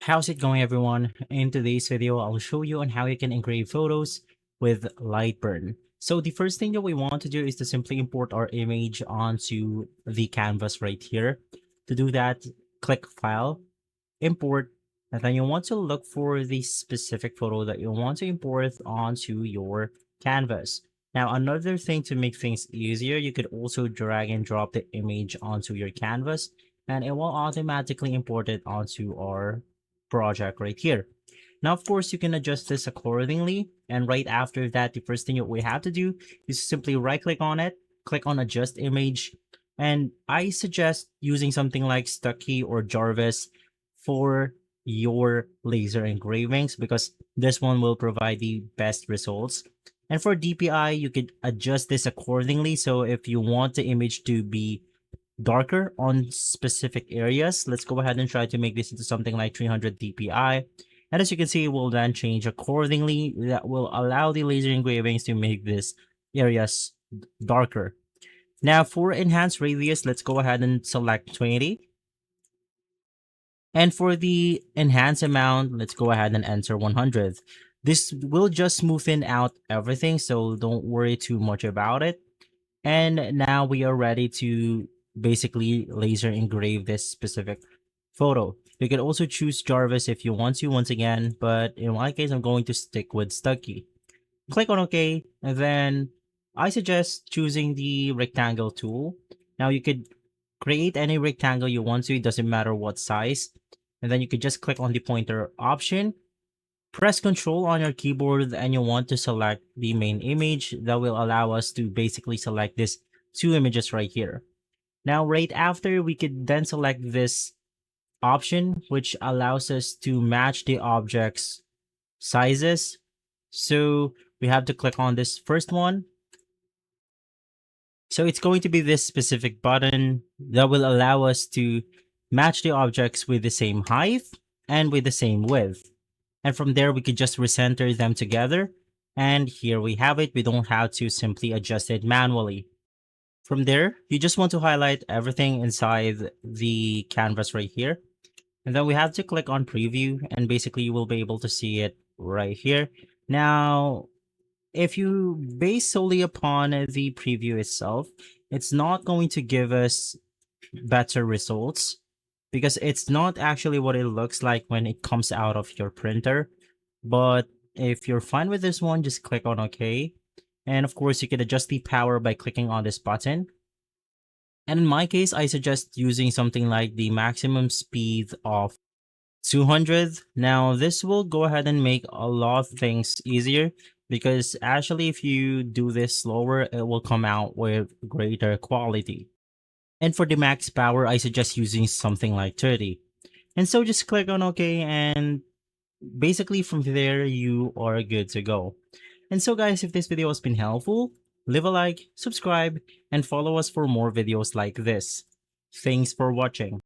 How's it going, everyone? In today's video, I'll show you on how you can engrave photos with LightBurn. So the first thing that we want to do is to simply import our image onto the canvas right here. To do that, click File, Import, and then you want to look for the specific photo that you want to import onto your canvas. Now, another thing to make things easier, you could also drag and drop the image onto your canvas, and it will automatically import it onto our project right here. Now, of course, you can adjust this accordingly. And right after that, the first thing that we have to do is simply right click on it, click on adjust image. And I suggest using something like Stucky or Jarvis for your laser engravings because this one will provide the best results. And for DPI, you could adjust this accordingly. So if you want the image to be darker on specific areas, let's go ahead and try to make this into something like 300 dpi, and as you can see, it will then change accordingly. That will allow the laser engravings to make these areas darker. Now for enhanced radius, let's go ahead and select 20, and for the enhanced amount, let's go ahead and enter 100. This will just smoothen out everything, so don't worry too much about it. And now we are ready to basically laser engrave this specific photo. You can also choose Jarvis if you want to once again, but in my case, I'm going to stick with Stucky. Click on OK, and then I suggest choosing the rectangle tool. Now you could create any rectangle you want to, it doesn't matter what size. And then you could just click on the pointer option, press Ctrl on your keyboard, and you want to select the main image. That will allow us to basically select these two images right here. Now, right after, we could then select this option, which allows us to match the object's sizes. So we have to click on this first one. So it's going to be this specific button that will allow us to match the objects with the same height and with the same width. And from there, we could just recenter them together. And here we have it. We don't have to simply adjust it manually. From there, you just want to highlight everything inside the canvas right here. And then we have to click on preview, and basically you will be able to see it right here. Now, if you base solely upon the preview itself, it's not going to give us better results because it's not actually what it looks like when it comes out of your printer. But if you're fine with this one, just click on OK. And of course, you can adjust the power by clicking on this button. And in my case, I suggest using something like the maximum speed of 200. Now, this will go ahead and make a lot of things easier because actually, if you do this slower, it will come out with greater quality. And for the max power, I suggest using something like 30. And so just click on OK, and basically from there, you are good to go. And so guys, if this video has been helpful, leave a like, subscribe, and follow us for more videos like this. Thanks for watching.